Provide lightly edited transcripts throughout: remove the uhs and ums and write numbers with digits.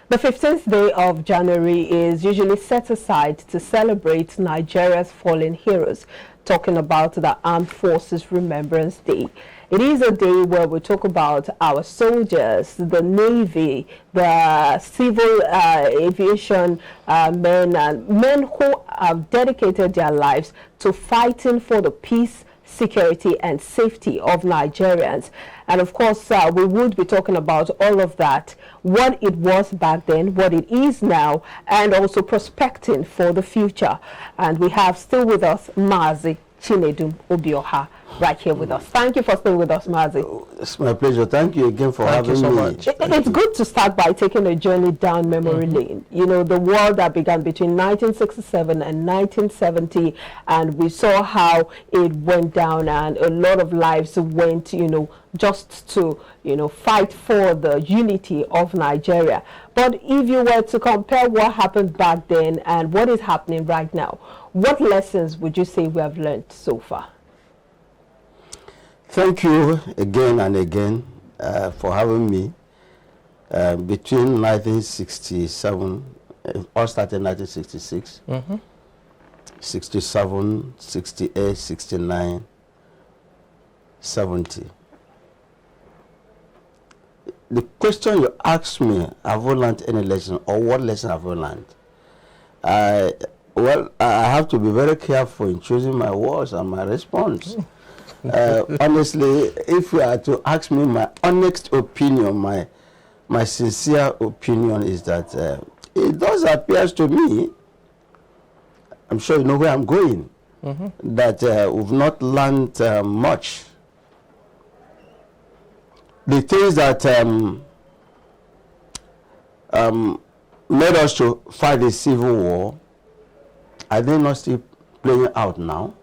The 15th day of January is usually set aside to celebrate Nigeria's fallen heroes, talking about the Armed Forces Remembrance Day. It is a day where we talk about our soldiers, the Navy, the civil aviation men, and men who have dedicated their lives to fighting for the peace, security and safety of Nigerians. And of course, we would be talking about all of that, what it was back then, what it is now, and also prospecting for the future. And we have still with us Mazi Chinedum Obioha right here with us. Thank you for staying with us, Mazi. It's my pleasure. Thank you again for having me. Much. It's good to start by taking a journey down memory lane. You know, the war that began between 1967 and 1970, and we saw how it went down, and a lot of lives went, you know, just to, you know, fight for the unity of Nigeria. But if you were to compare what happened back then and what is happening right now, what lessons would you say we have learned so far? Thank you again and again for having me. Between 1967, all started in 1966, 67, 68, 69, 70. The question you asked me, have I learned any lesson, or what lesson have I learned? Well, I have to be very careful in choosing my words and my response. Honestly, if you are to ask me my honest opinion, my sincere opinion is that it does appear to me, I'm sure you know where I'm going, that we've not learned much. The things that made us to fight the civil war, are they not still playing out now?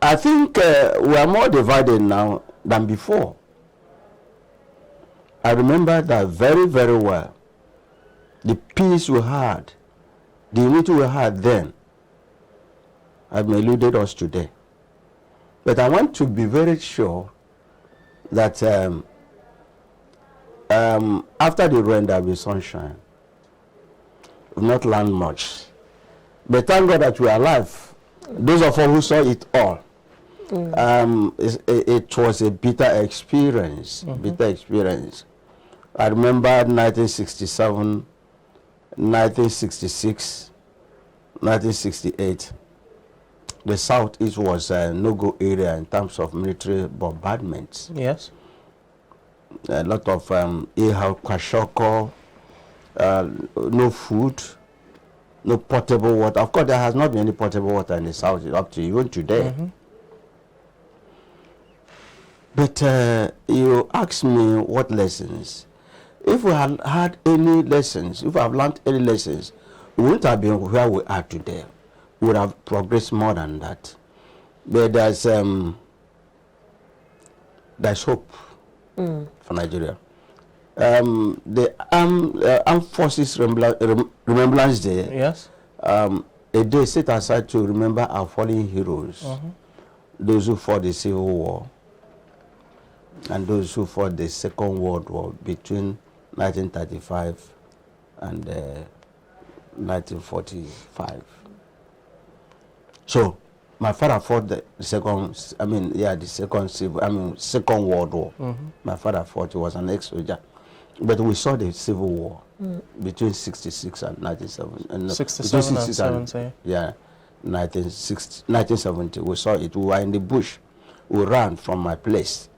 I think we are more divided now than before. I remember that very, very well. The peace we had, the unity we had then, have eluded us today. But I want to be very sure that after the rain there will be sunshine. We've not learned much. But thank God that we are alive. Those of us who saw it all. It was a bitter experience. Bitter experience. I remember 1967, 1966, 1968. The southeast was a no-go area in terms of military bombardments. Yes. A lot of kwashoko, no food, no potable water. Of course, there has not been any potable water in the south up to even today. But you asked me what lessons. If we had had any lessons, if we have learned any lessons, we wouldn't have been where we are today. We would have progressed more than that. But there's hope for Nigeria. The Armed Forces Remembrance Day, yes, a day set aside to remember our fallen heroes, those who fought the Civil War, and those who fought the Second World War between 1935 and 1945. So my father fought the Second World War. My father fought, he was an ex-soldier. But we saw the Civil War between 66 and 1970. 67 and 70. Yeah, 1970. We saw it. We were in the bush. We ran from my place,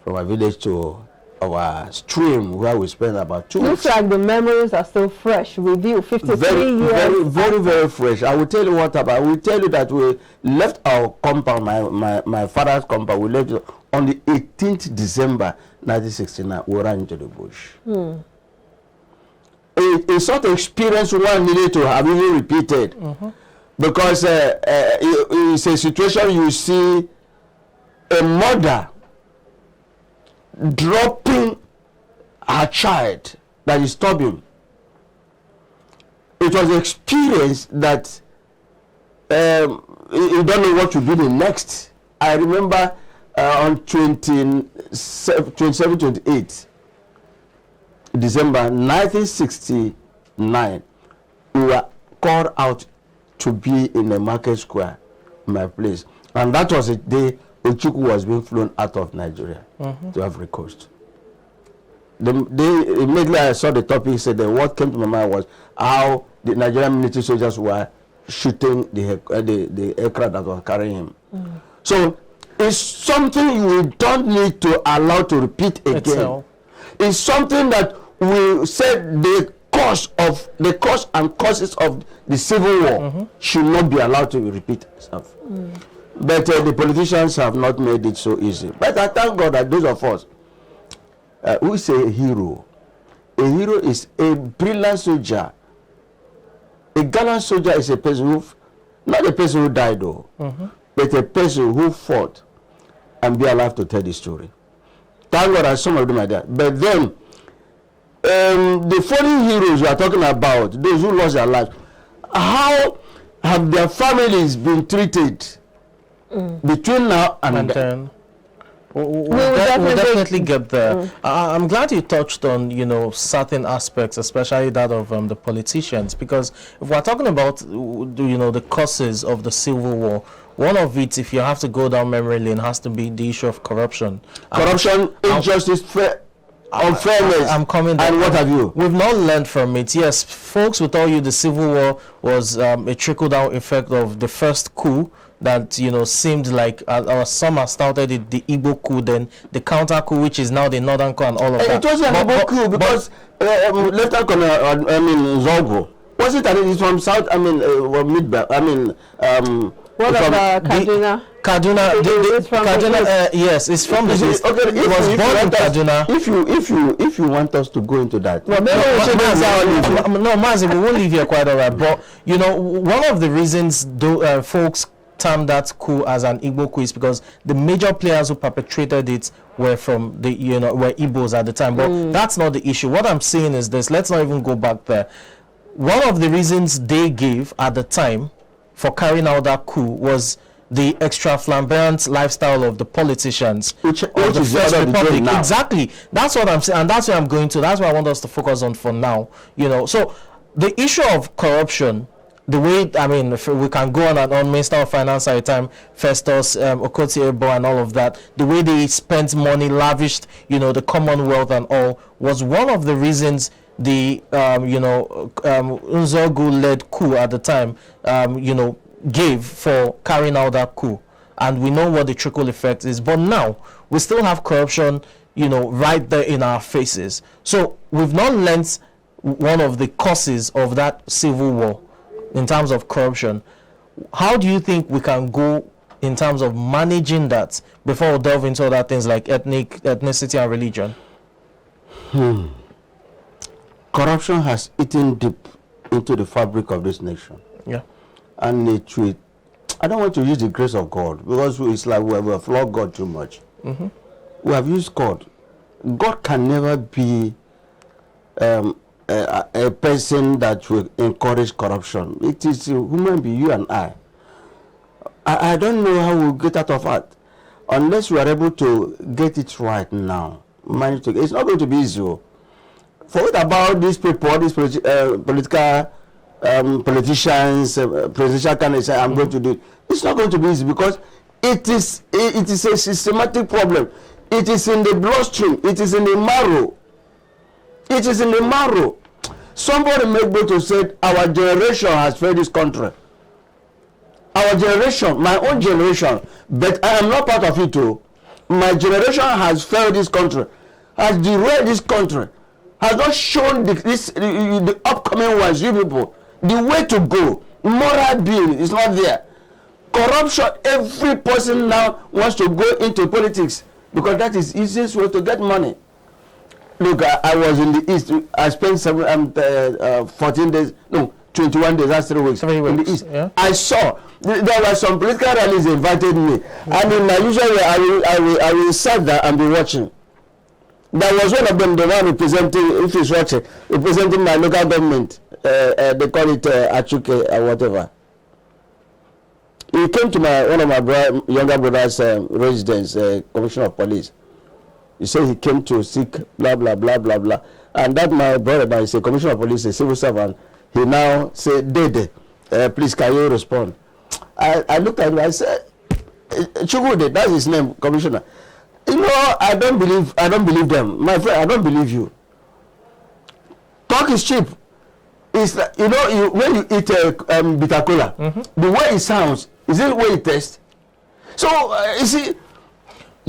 from my village to our stream where we spent about 2 weeks. Looks like the memories are still fresh with you, 53 years. Very fresh. I will tell you what happened. I will tell you that we left our compound, my father's compound, we left it on the 18th December 1969. We ran into the bush. A sort of experience one needed to have even repeated. Because it's a situation you see a mother dropping her child that is stubborn. It was an experience that you don't know what to do the next. I remember on 27, 28, December 1969, we were called out to be in the market square, my place. And that was a day Ojukwu was being flown out of Nigeria to Ivory Coast. Immediately I saw the topic, said that what came to my mind was how the Nigerian military soldiers were shooting the aircraft that was carrying him. So it's something you don't need to allow to repeat again. It's something that we said the cause and causes of the civil war should not be allowed to repeat itself. But the politicians have not made it so easy. But I thank God that those of us who say a hero is a brilliant soldier. A gallant soldier is a person who, not a person who died though, but a person who fought and be alive to tell the story. Thank God that some of them are there. But then, the fallen heroes we are talking about, those who lost their lives, how have their families been treated between now and then? We'll definitely get there. I'm glad you touched on, certain aspects, especially that of the politicians, because if we're talking about, the causes of the Civil War, one of it, if you have to go down memory lane, has to be the issue of corruption. Corruption, injustice, unfairness. I'm coming down. And what have you? We've not learned from it. Yes, folks will tell you the Civil War was a trickle-down effect of the first coup that seemed like some have started it, the Igbo coup, then the counter coup, which is now the northern coup, and all of that. It was an Igbo coup because Lieutenant Colonel Zogo, was it? It's from South. What about Kaduna? Kaduna, yes, it's from the east. Okay, it was born in Kaduna. If you want us to go into that, no, Mazi, we won't leave here quite all right. But one of the reasons folks term that coup as an Igbo coup is because the major players who perpetrated it were from the were Igbos at the time. But that's not the issue. What I'm saying is this: let's not even go back there. One of the reasons they gave at the time for carrying out that coup was the extra flamboyant lifestyle of the politicians, which of the is First the Republic. now. Exactly. That's what I'm saying, and that's where I'm going to. That's what I want us to focus on for now. So the issue of corruption, the way, we can go on and on, Minister of Finance at the time, Festus, Okoti-Ebo and all of that, the way they spent money, lavished, the Commonwealth and all, was one of the reasons the, Nzogu-led coup at the time, gave for carrying out that coup. And we know what the trickle effect is. But now, we still have corruption, right there in our faces. So we've not learnt one of the causes of that civil war in terms of corruption. How do you think we can go in terms of managing that before we delve into other things like ethnicity and religion? Corruption has eaten deep into the fabric of this nation. Yeah. And I don't want to use the grace of God because it's like we have flogged God too much. We have used God. God can never be a person that will encourage corruption. It is a human being, you and I. I don't know how we'll get out of that unless we are able to get it right now. It's not going to be easy. Forget about these people, these political politicians, presidential candidates say, I'm going to do it. It's not going to be easy because it is a systematic problem. It is in the bloodstream. It is in the marrow. It is in the marrow. Somebody made me to say, our generation has failed this country. Our generation, my own generation, but I am not part of it too. My generation has failed this country, has derailed this country, has not shown the upcoming ones, you people, the way to go. Moral being is not there. Corruption, every person now wants to go into politics because that is the easiest way to get money. Look, I was in the East. I spent 14 days, no, 21 days, that's 3 weeks. 3 weeks, in the East. Yeah. I saw, there were some political rallies invited me. And in my usual way, I will sit there and be watching. There was one of them, the one representing, if he's watching, representing my local government. They call it Achuke or whatever. He came to one of my younger brother's residence, commissioner of police. You say he came to seek blah, blah, blah, blah, blah. And that my brother that is a commissioner of police, a civil servant, he now said, Dede, please, can you respond? I looked at him, I said, Chukwude, that's his name, commissioner. You know, I don't believe them. My friend, I don't believe you. Talk is cheap. It's like, you know, when you eat bitter cola, the way it sounds, is it the way it tastes? So, you see,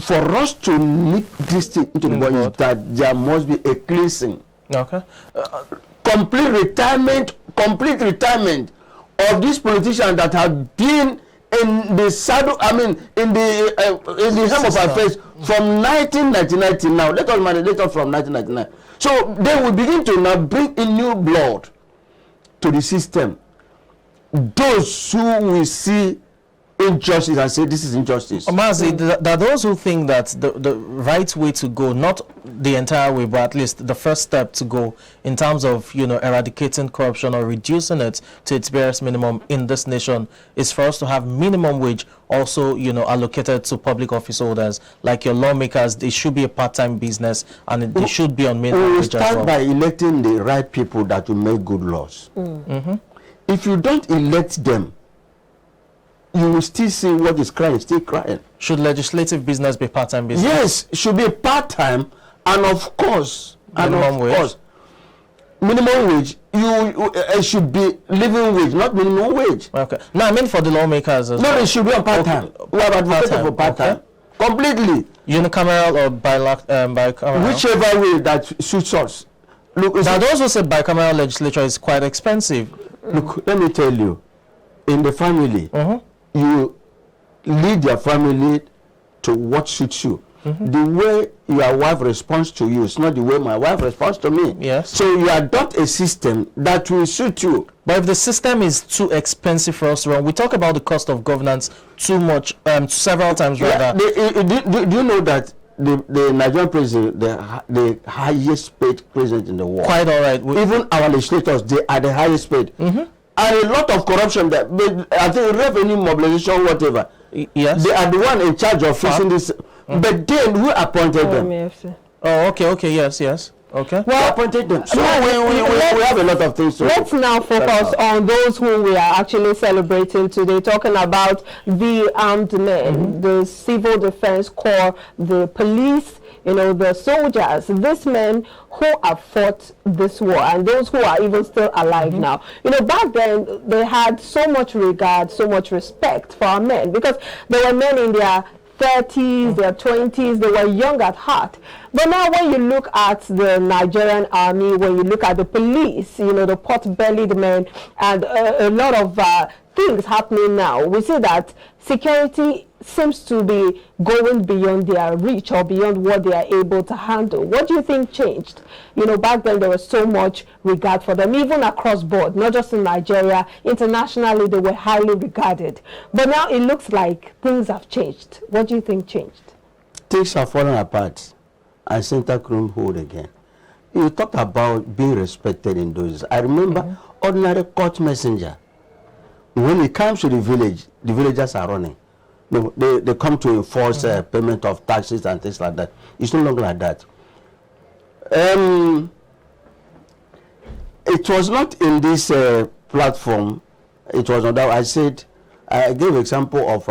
for us to nip this thing into the body, that there must be a cleansing. Okay. Complete retirement of these politicians that have been in the saddle, I mean, in the helm of affairs from 1999 till now. Let us manage from 1999. So they will begin to now bring in new blood to the system. Those who will see injustice and say this is injustice. Mazi, there are those who think that the right way to go, not the entire way, but at least the first step to go in terms of, you know, eradicating corruption or reducing it to its barest minimum in this nation, is for us to have minimum wage also, you know, allocated to public office holders like your lawmakers. They should be a part-time business, and they should be on minimum wage as well. We start by electing the right people that will make good laws. If you don't elect them, you will still see what is crying, still crying. Should legislative business be part-time business? Yes, should be part-time, and of course, minimum wage. Minimum wage. It should be living wage, not minimum wage. Okay. No, I mean for the lawmakers as well. No, it should be on part-time. Okay. We have advocated for part-time. Okay. Completely. Unicameral or bicameral? Whichever way that suits us. Look, now those who say bicameral legislature is quite expensive. Look, let me tell you, in the family, you lead your family to what suits you. The way your wife responds to you is not the way my wife responds to me. Yes. So you adopt a system that will suit you. But if the system is too expensive for us to run, we talk about the cost of governance too much, several times rather. Do you know that the Nigerian president, the highest paid president in the world? Quite all right. Even our legislators, they are the highest paid. And a lot of corruption there. I think revenue mobilization, whatever. Yes. They are the one in charge of fixing this. But then who appointed them? Oh, okay, yes. Okay. Well, who appointed them. So we have a lot of things to do. Let's now focus on those who we are actually celebrating today, talking about the armed men, the civil defense corps, the police, you know, the soldiers, these men who have fought this war, and those who are even still alive now. You know, back then, they had so much regard, so much respect for our men, because there were men in their 30s, their 20s, they were young at heart. But now when you look at the Nigerian army, when you look at the police, you know, the pot-bellied men, and a lot of things happening now, we see that security seems to be going beyond their reach or beyond what they are able to handle. What do you think changed? You know, back then there was so much regard for them, even across board, not just in Nigeria, internationally they were highly regarded. But now it looks like things have changed. What do you think changed? Things have fallen apart and center room hold again. You talked about being respected in those. I remember ordinary court messenger. When it comes to the village, the villagers are running. They come to enforce payment of taxes and things like that. It's no longer like that. It was not in this platform. It was on that. I gave example of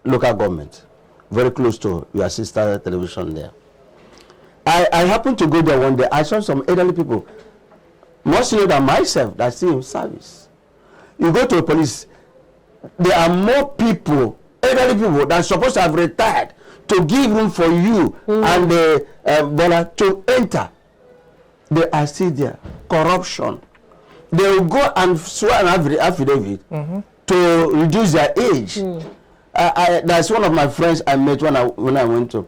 local government, very close to your sister television there. I happened to go there one day. I saw some elderly people, more senior than myself, that's still in service. You go to the police, there are more people, elderly people, that are supposed to have retired to give room for you and the to enter. They are still there. Corruption. They will go and swear an affidavit to reduce their age. That's one of my friends I met when I went to.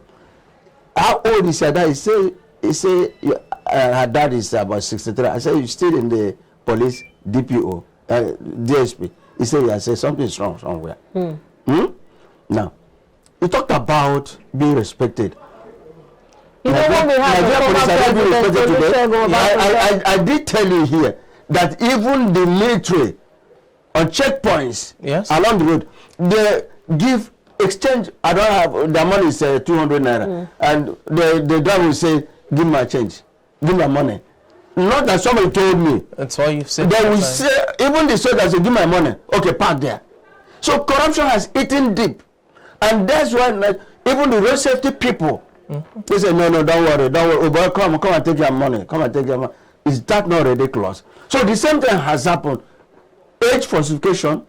How old is your dad? He say her dad is about 63. I said, you still in the police, DPO, DSP. He said, I said, something's wrong somewhere. Now, you talked about being respected. You know when we have I did tell you here that even the military on checkpoints along the road, they give exchange, I don't have, the money is 200 naira. And the guy will say, give me my change, give me my money. Not that somebody told me. That's why you said. They will say, even the soldiers say, give my money. Okay, park there. So corruption has eaten deep. And that's why even the road safety people, they say, no, don't worry. Oh, boy, come and take your money. Come and take your money. Is that not ridiculous? So the same thing has happened. Age falsification,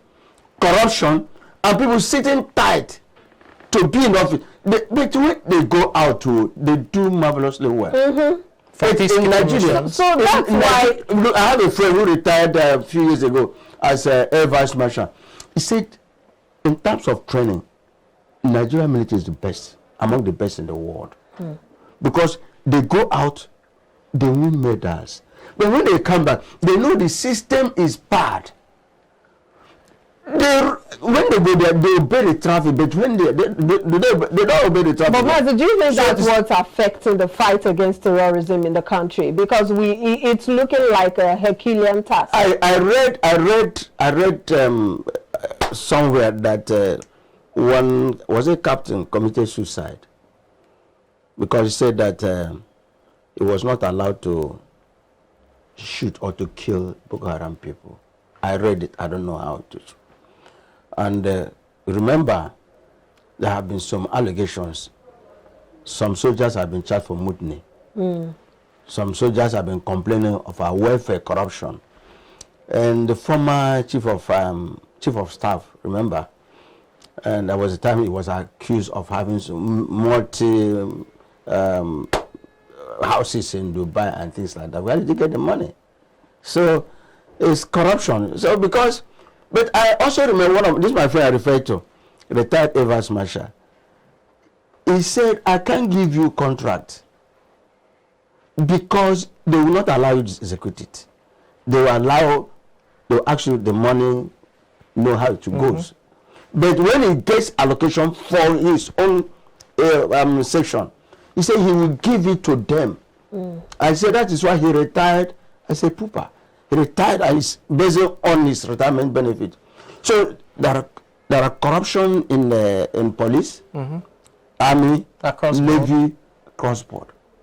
corruption, and people sitting tight to be in office. But when they go out, they do marvelously well. In Nigeria. So that's why I have a friend who retired a few years ago as Air Vice Marshal. He said, in terms of training, Nigerian military is the best, among the best in the world. Because they go out, they win medals. But when they come back, they know the system is bad. When they go there, they obey the traffic, but when they don't obey the traffic. But Master, do you think that's what's affecting the fight against terrorism in the country? Because it's looking like a Herculean task. I read somewhere that one was a captain committed suicide because he said that he was not allowed to shoot or to kill Boko Haram people. I read it. I don't know how to. And remember, there have been some allegations. Some soldiers have been charged for mutiny. Some soldiers have been complaining of our welfare corruption. And the former chief of staff, remember, and there was a time he was accused of having some multi houses in Dubai and things like that. Where did he get the money? So it's corruption. So because, but I also remember this is my friend I referred to, retired Air Vice Marshal. He said, I can't give you contract because they will not allow you to execute it. They will ask you the money, know how it goes. But when he gets allocation for his own section, he said he will give it to them. I said that is why he retired. I said, Poopa. He retired and is based on his retirement benefit. So there are corruption in police, army, Across navy, cross-board.